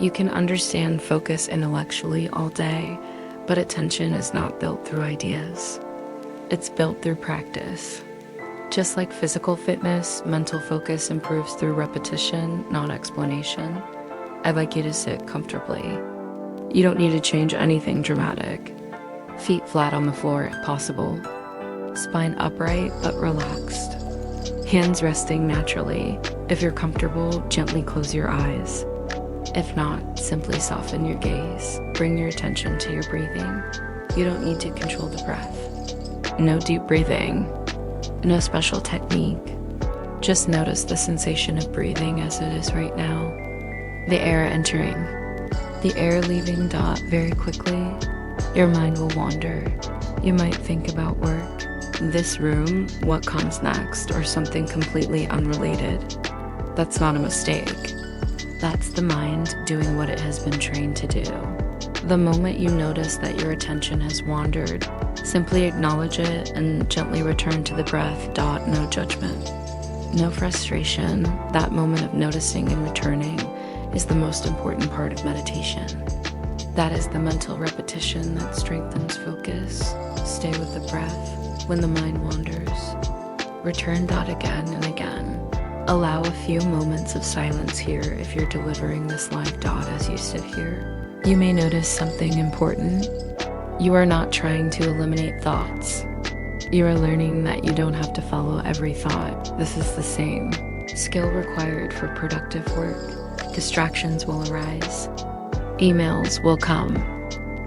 You can understand focus intellectually all day, but attention is not built through ideas. It's built through practice. Just like physical fitness, mental focus improves through repetition, not explanation. I'd like you to sit comfortably. You don't need to change anything dramatic. Feet flat on the floor if possible. Spine upright but relaxed. Hands resting naturally. If you're comfortable, gently close your eyes. If not, simply soften your gaze. Bring your attention to your breathing. You don't need to control the breath. No deep breathing. No special technique. Just notice the sensation of breathing as it is right now. The air entering. The air leaving. Very quickly. Your mind will wander. You might think about work, this room, what comes next, or something completely unrelated. That's not a mistake. That's the mind doing what it has been trained to do. The moment you notice that your attention has wandered, simply acknowledge it and gently return to the breath. No judgment. No frustration. That moment of noticing and returning is the most important part of meditation. That is the mental repetition that strengthens focus. Stay with the breath when the mind wanders. Return. Again and again. Allow a few moments of silence here if you're delivering this live. As you sit here, you may notice something important. You are not trying to eliminate thoughts. You are learning that you don't have to follow every thought. This is the same skill required for productive work. Distractions will arise. Emails will come.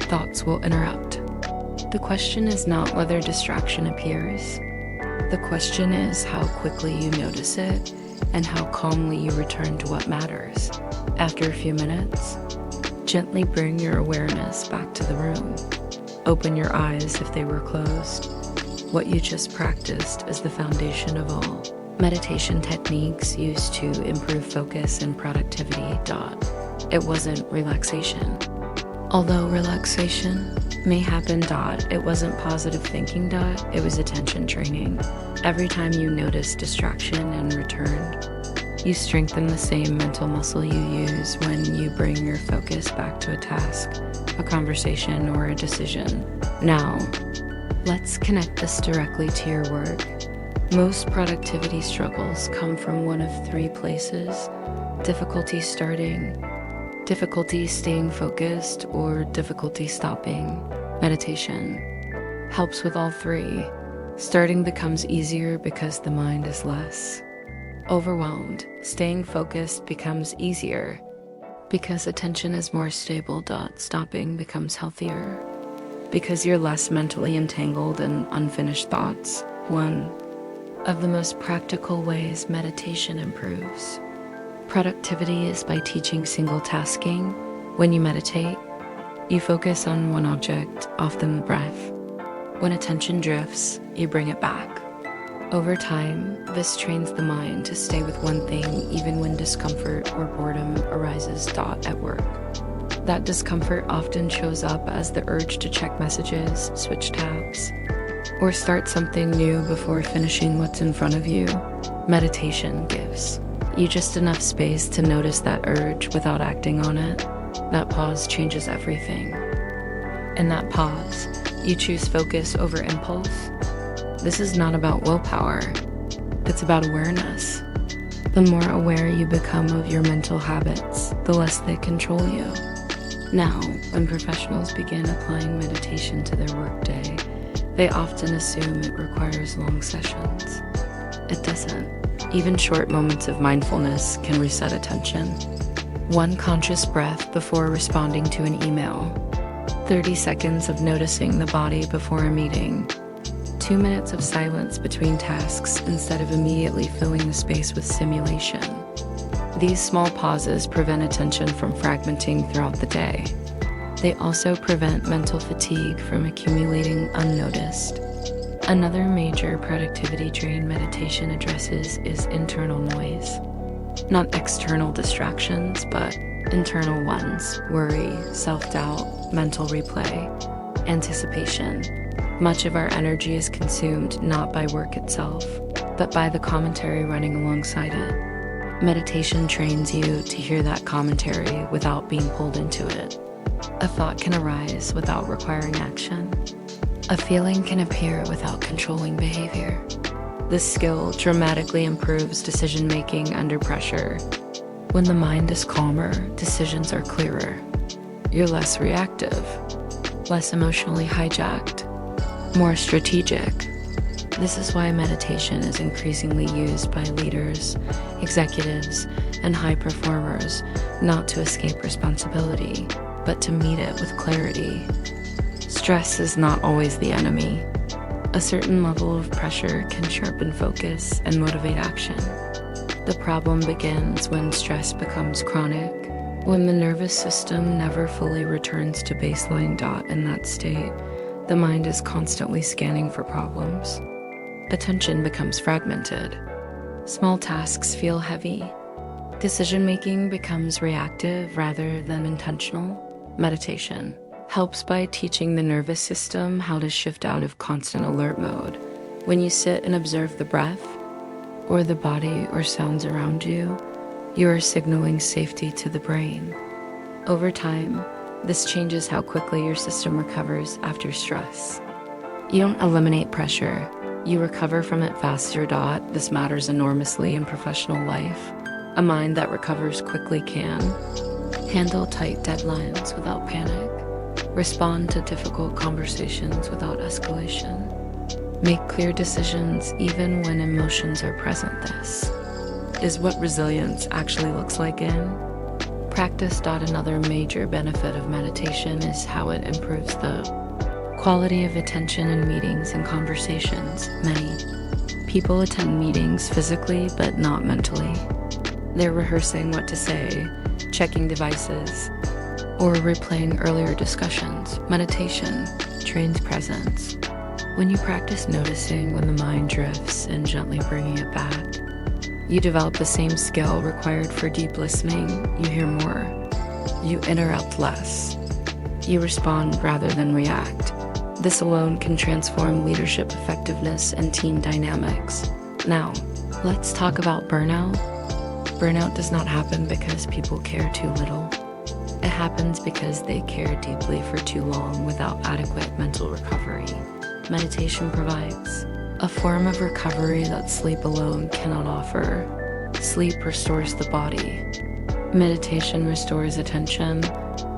Thoughts will interrupt. The question is not whether distraction appears. The question is how quickly you notice it and how calmly you return to what matters. After a few minutes, gently bring your awareness back to the room. Open your eyes if they were closed. What you just practiced is the foundation of all meditation techniques used to improve focus and productivity. It wasn't relaxation. Although relaxation may happen. It wasn't positive thinking. It was attention training. Every time you notice distraction and return, you strengthen the same mental muscle you use when you bring your focus back to a task, a conversation, or a decision. Now, let's connect this directly to your work. Most productivity struggles come from one of three places: difficulty starting, difficulty staying focused, or difficulty stopping. Meditation helps with all three. Starting becomes easier because the mind is less overwhelmed. Staying focused becomes easier because attention is more stable. Stopping becomes healthier because you're less mentally entangled in unfinished thoughts. One of the most practical ways meditation improves productivity is by teaching single tasking. When you meditate, you focus on one object, often the breath. When attention drifts, you bring it back. Over time, this trains the mind to stay with one thing even when discomfort or boredom arises. At work, that discomfort often shows up as the urge to check messages, switch tabs, or start something new before finishing what's in front of you. Meditation gives you just enough space to notice that urge without acting on it. That pause changes everything. In that pause, you choose focus over impulse. This is not about willpower. It's about awareness. The more aware you become of your mental habits, the less they control you. Now, when professionals begin applying meditation to their workday, they often assume it requires long sessions. It doesn't. Even short moments of mindfulness can reset attention. One conscious breath before responding to an email. 30 seconds of noticing the body before a meeting. 2 minutes of silence between tasks instead of immediately filling the space with stimulation. These small pauses prevent attention from fragmenting throughout the day. They also prevent mental fatigue from accumulating unnoticed. Another major productivity drain meditation addresses is internal noise. Not external distractions, but internal ones: worry, self-doubt, mental replay, anticipation. Much of our energy is consumed not by work itself, but by the commentary running alongside it. Meditation trains you to hear that commentary without being pulled into it. A thought can arise without requiring action. A feeling can appear without controlling behavior. This skill dramatically improves decision-making under pressure. When the mind is calmer, decisions are clearer. You're less reactive, less emotionally hijacked, more strategic. This is why meditation is increasingly used by leaders, executives, and high performers, not to escape responsibility, but to meet it with clarity. Stress is not always the enemy. A certain level of pressure can sharpen focus and motivate action. The problem begins when stress becomes chronic, when the nervous system never fully returns to baseline. In that state, the mind is constantly scanning for problems. Attention becomes fragmented. Small tasks feel heavy. Decision-making becomes reactive rather than intentional. Meditation helps by teaching the nervous system how to shift out of constant alert mode. When you sit and observe the breath, or the body or sounds around you, you are signaling safety to the brain. Over time, this changes how quickly your system recovers after stress. You don't eliminate pressure, you recover from it faster. This matters enormously in professional life. A mind that recovers quickly can handle tight deadlines without panic, respond to difficult conversations without escalation, make clear decisions even when emotions are present. This is what resilience actually looks like in practice. Another major benefit of meditation is how it improves the quality of attention in meetings and conversations. Many people attend meetings physically but not mentally. They're rehearsing what to say, checking devices, or replaying earlier discussions. Meditation trains presence. When you practice noticing when the mind drifts and gently bringing it back, you develop the same skill required for deep listening. You hear more. You interrupt less. You respond rather than react. This alone can transform leadership effectiveness and team dynamics. Now, let's talk about burnout. Burnout does not happen because people care too little. It happens because they care deeply for too long without adequate mental recovery. Meditation provides a form of recovery that sleep alone cannot offer. Sleep restores the body. Meditation restores attention.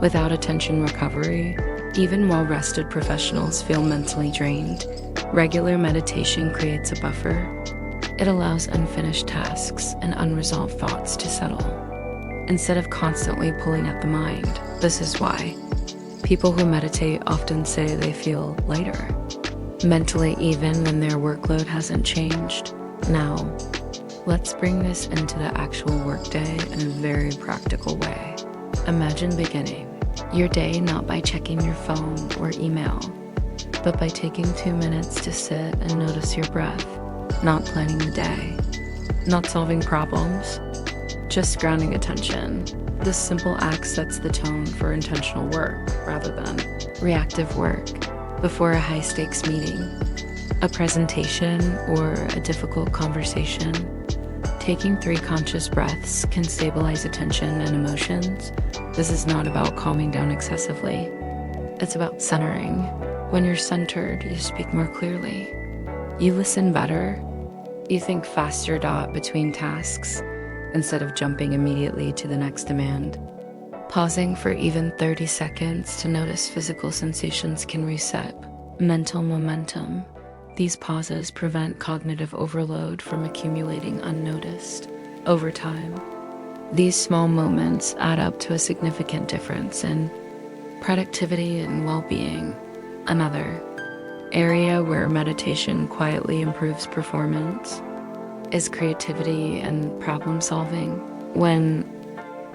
Without attention recovery, even well-rested professionals feel mentally drained. Regular meditation creates a buffer. It allows unfinished tasks and unresolved thoughts to settle, instead of constantly pulling at the mind. This is why people who meditate often say they feel lighter mentally even when their workload hasn't changed. Now, let's bring this into the actual workday in a very practical way. Imagine beginning your day not by checking your phone or email, but by taking 2 minutes to sit and notice your breath. Not planning the day, not solving problems, just grounding attention. This simple act sets the tone for intentional work rather than reactive work. Before a high-stakes meeting, a presentation, or a difficult conversation, taking 3 conscious breaths can stabilize attention and emotions. This is not about calming down excessively. It's about centering. When you're centered, you speak more clearly. You listen better. You think faster. Between tasks, instead of jumping immediately to the next demand. Pausing for even 30 seconds to notice physical sensations can reset mental momentum. These pauses prevent cognitive overload from accumulating unnoticed. Over time, these small moments add up to a significant difference in productivity and well-being. Another area where meditation quietly improves performance is creativity and problem solving. When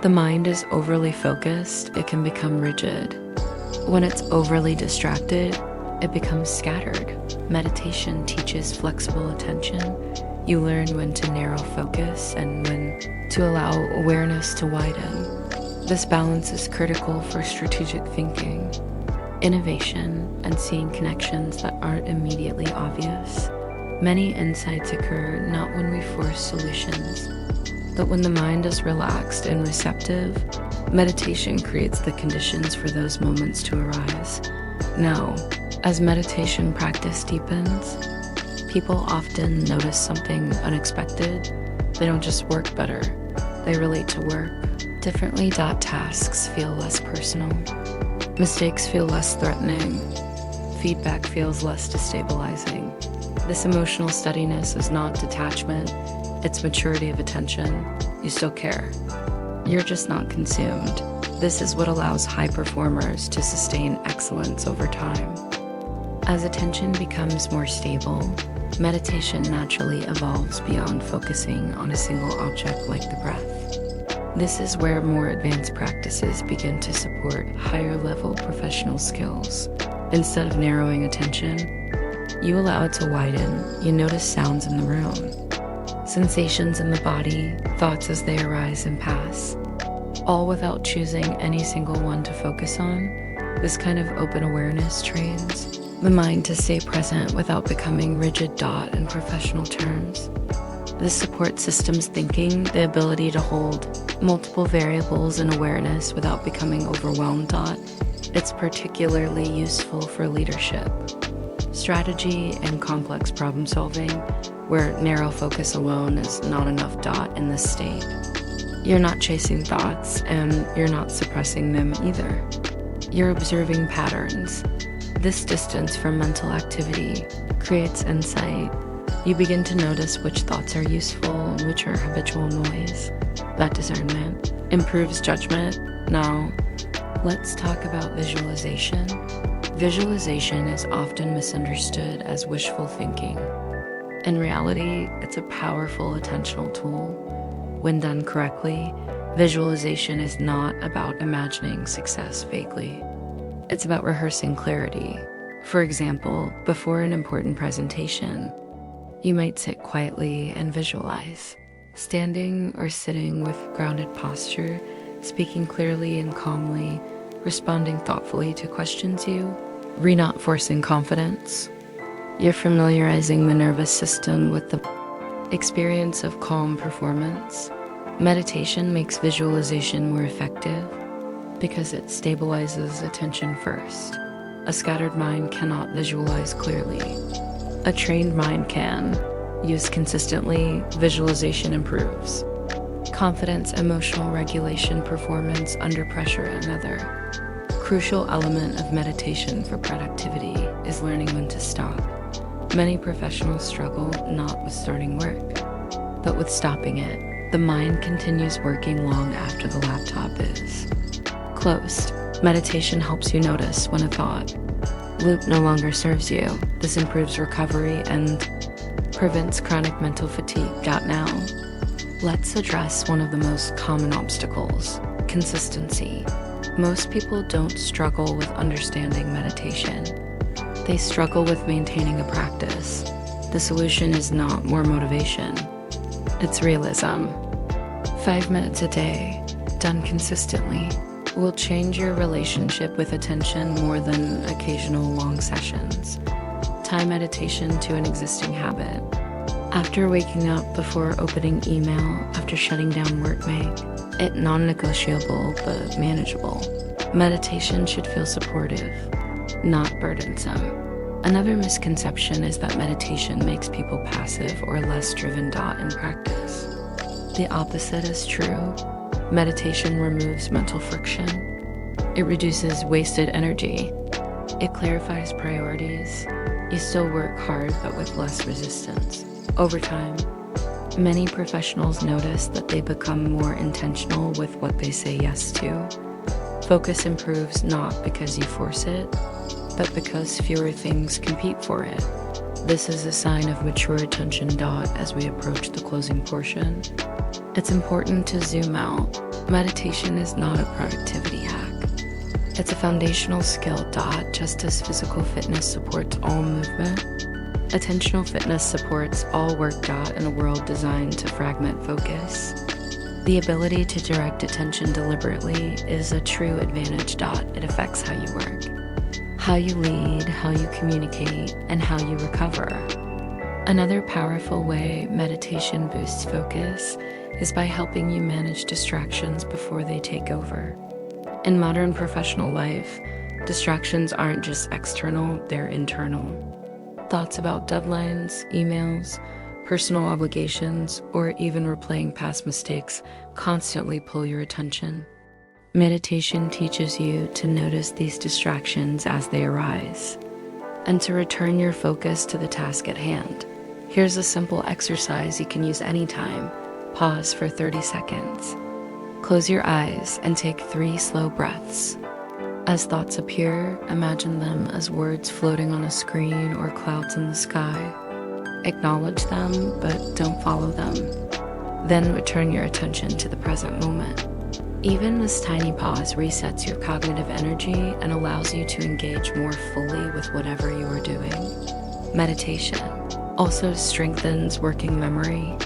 the mind is overly focused, it can become rigid. When it's overly distracted, it becomes scattered. Meditation teaches flexible attention. You learn when to narrow focus and when to allow awareness to widen. This balance is critical for strategic thinking, innovation, and seeing connections that aren't immediately obvious. Many insights occur not when we force solutions, But when the mind is relaxed and receptive, meditation creates the conditions for those moments to arise. Now, as meditation practice deepens, people often notice something unexpected. They don't just work better, they relate to work differently. Tasks feel less personal. Mistakes feel less threatening. Feedback feels less destabilizing. This emotional steadiness is not detachment, it's maturity of attention. You still care. You're just not consumed. This is what allows high performers to sustain excellence over time. As attention becomes more stable, meditation naturally evolves beyond focusing on a single object like the breath. This is where more advanced practices begin to support higher-level professional skills. Instead of narrowing attention, you allow it to widen. You notice sounds in the room, sensations in the body, thoughts as they arise and pass, all without choosing any single one to focus on. This kind of open awareness trains the mind to stay present without becoming rigid in professional terms. This supports systems thinking, the ability to hold multiple variables in awareness without becoming overwhelmed. It's particularly useful for leadership, strategy, and complex problem solving, where narrow focus alone is not enough. In this state, you're not chasing thoughts and you're not suppressing them either. You're observing patterns. This distance from mental activity creates insight. You begin to notice which thoughts are useful and which are habitual noise. That discernment improves judgment. Now, let's talk about visualization. Visualization is often misunderstood as wishful thinking. In reality, it's a powerful attentional tool. When done correctly, visualization is not about imagining success vaguely. It's about rehearsing clarity. For example, before an important presentation, you might sit quietly and visualize, standing or sitting with grounded posture, speaking clearly and calmly, responding thoughtfully to questions not forcing confidence. You're familiarizing the nervous system with the experience of calm performance. Meditation makes visualization more effective because it stabilizes attention first. A scattered mind cannot visualize clearly. A trained mind can. Used consistently, visualization improves confidence, emotional regulation, performance under pressure. Another crucial element of meditation for productivity is learning when to stop. Many professionals struggle not with starting work, but with stopping it. The mind continues working long after the laptop is closed. Meditation helps you notice when a thought loop no longer serves you. This improves recovery and prevents chronic mental fatigue. Now, let's address one of the most common obstacles: consistency. Most people don't struggle with understanding meditation. They struggle with maintaining a practice. The solution is not more motivation, it's realism. 5 minutes a day, done consistently, will change your relationship with attention more than occasional long sessions. Tie meditation to an existing habit. After waking up, before opening email, after shutting down work, make it non-negotiable but manageable. Meditation should feel supportive, not burdensome. Another misconception is that meditation makes people passive or less driven. In practice, the opposite is true. Meditation removes mental friction. It reduces wasted energy. It clarifies priorities. You still work hard, but with less resistance. Over time, many professionals notice that they become more intentional with what they say yes to. Focus improves not because you force it, but because fewer things compete for it. This is a sign of mature attention. As we approach the closing portion, it's important to zoom out. Meditation is not a productivity hack. It's a foundational skill. Just as physical fitness supports all movement, attentional fitness supports all work. In a world designed to fragment focus, the ability to direct attention deliberately is a true advantage. It affects how you work, how you lead, how you communicate, and how you recover. Another powerful way meditation boosts focus is by helping you manage distractions before they take over. In modern professional life, distractions aren't just external, they're internal. Thoughts about deadlines, emails, personal obligations, or even replaying past mistakes constantly pull your attention. Meditation teaches you to notice these distractions as they arise and to return your focus to the task at hand. Here's a simple exercise you can use anytime. Pause for 30 seconds. Close your eyes and take 3 slow breaths. As thoughts appear, imagine them as words floating on a screen or clouds in the sky. Acknowledge them, but don't follow them. Then return your attention to the present moment. Even this tiny pause resets your cognitive energy and allows you to engage more fully with whatever you are doing. Meditation also strengthens working memory.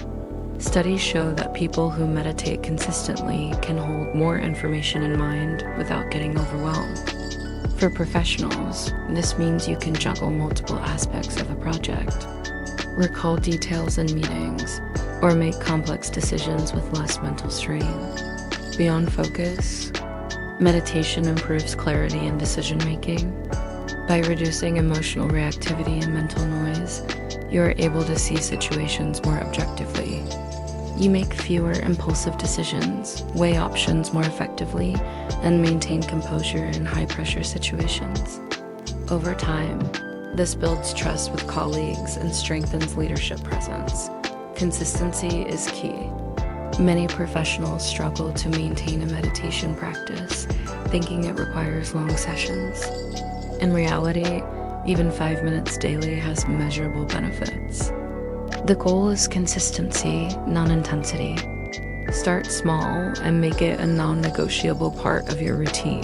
Studies show that people who meditate consistently can hold more information in mind without getting overwhelmed. For professionals, this means you can juggle multiple aspects of a project, recall details in meetings, or make complex decisions with less mental strain. Beyond focus, meditation improves clarity and decision-making. By reducing emotional reactivity and mental noise, you are able to see situations more objectively. You make fewer impulsive decisions, weigh options more effectively, and maintain composure in high-pressure situations. Over time, this builds trust with colleagues and strengthens leadership presence. Consistency is key. Many professionals struggle to maintain a meditation practice, thinking it requires long sessions. In reality, even 5 minutes daily has measurable benefits. The goal is consistency, not intensity. Start small and make it a non-negotiable part of your routine.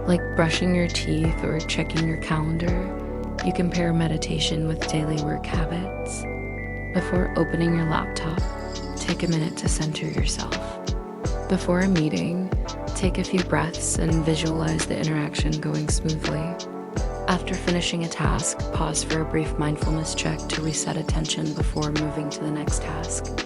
Like brushing your teeth or checking your calendar, you can pair meditation with daily work habits. Before opening your laptop, take a minute to center yourself. Before a meeting, take a few breaths and visualize the interaction going smoothly. After finishing a task, pause for a brief mindfulness check to reset attention before moving to the next task.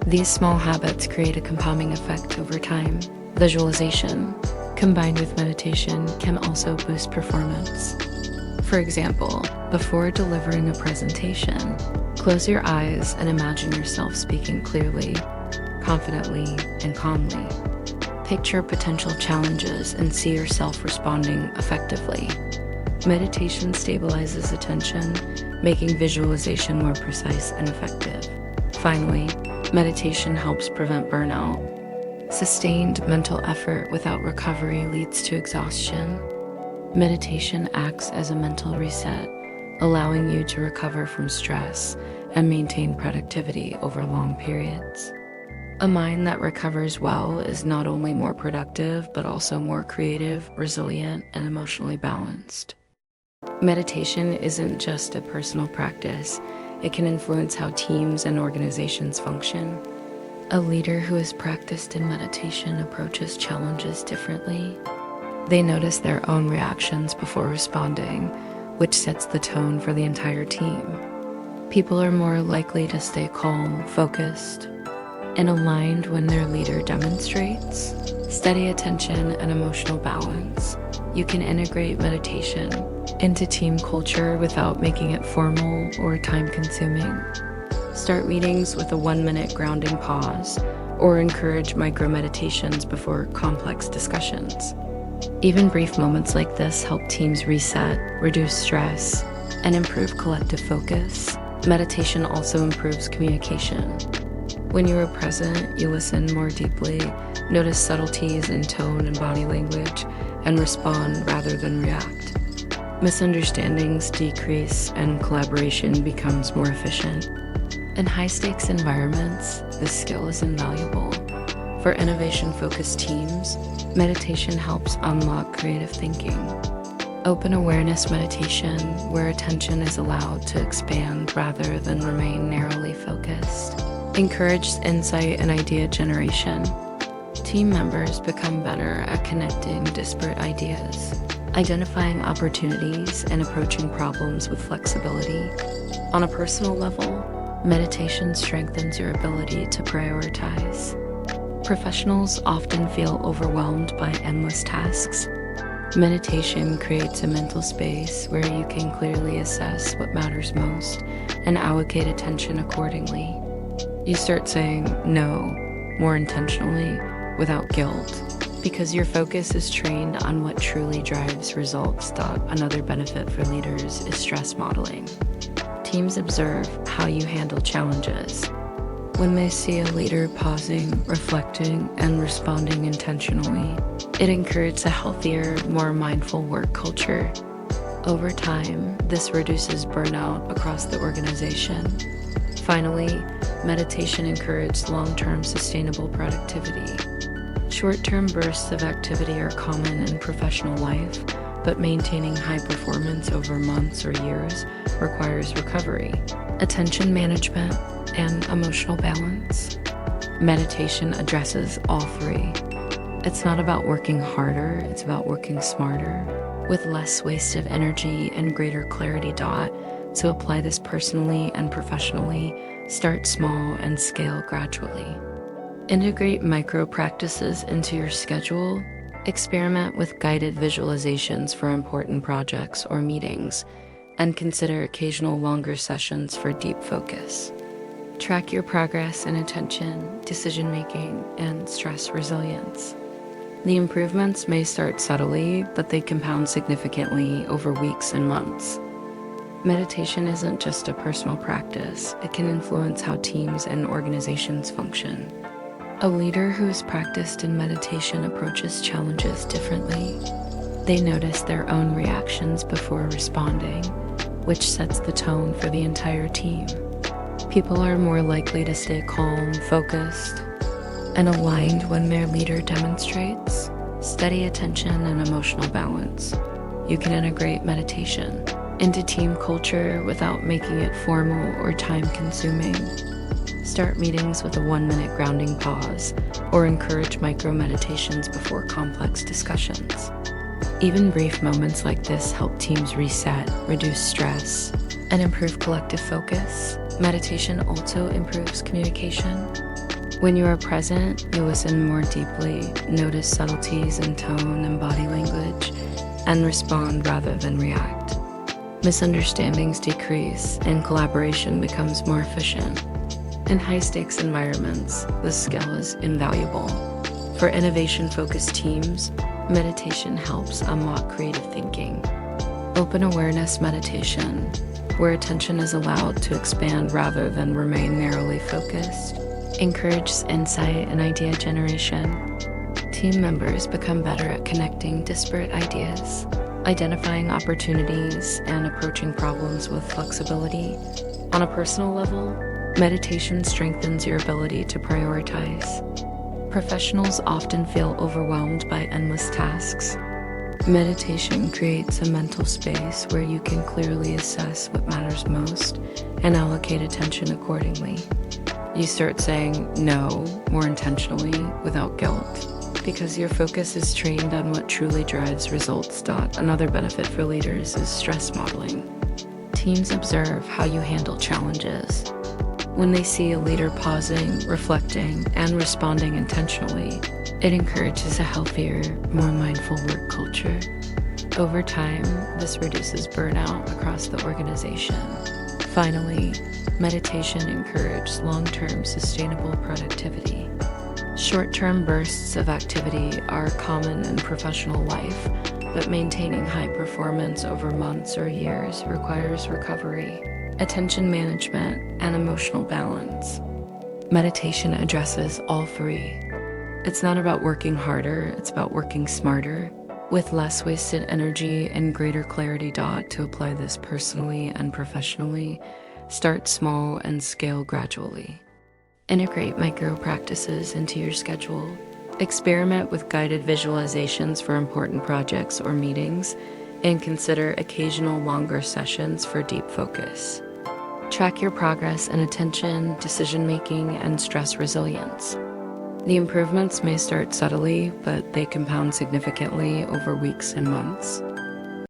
These small habits create a compounding effect over time. Visualization, combined with meditation, can also boost performance. For example, before delivering a presentation, close your eyes and imagine yourself speaking clearly, confidently, and calmly. Picture potential challenges and see yourself responding effectively. Meditation stabilizes attention, making visualization more precise and effective. Finally, meditation helps prevent burnout. Sustained mental effort without recovery leads to exhaustion. Meditation acts as a mental reset, allowing you to recover from stress and maintain productivity over long periods. A mind that recovers well is not only more productive, but also more creative, resilient, and emotionally balanced. Meditation isn't just a personal practice. It can influence how teams and organizations function. A leader who has practiced in meditation approaches challenges differently. They notice their own reactions before responding, which sets the tone for the entire team. People are more likely to stay calm, focused, and aligned when their leader demonstrates steady attention and emotional balance. You can integrate meditation into team culture without making it formal or time-consuming. Start meetings with a 1-minute grounding pause, or encourage micro-meditations before complex discussions. Even brief moments like this help teams reset, reduce stress, and improve collective focus. Meditation also improves communication. When you are present, you listen more deeply, notice subtleties in tone and body language, and respond rather than react. Misunderstandings decrease and collaboration becomes more efficient. In high-stakes environments, this skill is invaluable. For innovation-focused teams, meditation helps unlock creative thinking. Open awareness meditation, where attention is allowed to expand rather than remain narrowly focused, encourages insight and idea generation. Team members become better at connecting disparate ideas, identifying opportunities, and approaching problems with flexibility. On a personal level, meditation strengthens your ability to prioritize. Professionals often feel overwhelmed by endless tasks. Meditation creates a mental space where you can clearly assess what matters most and allocate attention accordingly. You start saying no more intentionally without guilt because your focus is trained on what truly drives results. Another benefit for leaders is stress modeling. Teams observe how you handle challenges. When they see a leader pausing, reflecting, and responding intentionally, it encourages a healthier, more mindful work culture. Over time, this reduces burnout across the organization. Finally, meditation encourages long-term sustainable productivity. Short-term bursts of activity are common in professional life, but maintaining high performance over months or years requires recovery, attention management, and emotional balance. Meditation addresses all three. It's not about working harder, it's about working smarter, with less wasted energy and greater clarity. To apply this personally and professionally, start small and scale gradually. Integrate micro practices into your schedule. Experiment with guided visualizations for important projects or meetings, and consider occasional longer sessions for deep focus. Track your progress in attention, decision-making, and stress resilience. The improvements may start subtly, but they compound significantly over weeks and months. Meditation isn't just a personal practice, it can influence how teams and organizations function. A leader who's practiced in meditation approaches challenges differently. They notice their own reactions before responding, which sets the tone for the entire team. People are more likely to stay calm, focused, and aligned when their leader demonstrates steady attention and emotional balance. You can integrate meditation into team culture without making it formal or time-consuming. Start meetings with a 1-minute grounding pause, or encourage micro-meditations before complex discussions. Even brief moments like this help teams reset, reduce stress, and improve collective focus. Meditation also improves communication. When you are present, you listen more deeply, notice subtleties in tone and body language, and respond rather than react. Misunderstandings decrease, and collaboration becomes more efficient. In high-stakes environments, this skill is invaluable. For innovation-focused teams, meditation helps unlock creative thinking. Open awareness meditation, where attention is allowed to expand rather than remain narrowly focused, encourages insight and idea generation. Team members become better at connecting disparate ideas, identifying opportunities, and approaching problems with flexibility. On a personal level, meditation strengthens your ability to prioritize. Professionals often feel overwhelmed by endless tasks. Meditation creates a mental space where you can clearly assess what matters most and allocate attention accordingly. You start saying no more intentionally without guilt because your focus is trained on what truly drives results. Another benefit for leaders is stress modeling. Teams observe how you handle challenges. When they see a leader pausing, reflecting, and responding intentionally, it encourages a healthier, more mindful work culture. Over time, this reduces burnout across the organization. Finally, meditation encourages long-term sustainable productivity. Short-term bursts of activity are common in professional life, but maintaining high performance over months or years requires recovery, attention management, and emotional balance. Meditation addresses all three. It's not about working harder, it's about working smarter, with less wasted energy and greater clarity. To apply this personally and professionally, start small and scale gradually. Integrate micro practices into your schedule. Experiment with guided visualizations for important projects or meetings, and consider occasional longer sessions for deep focus. Track your progress in attention, decision-making, and stress resilience. The improvements may start subtly, but they compound significantly over weeks and months.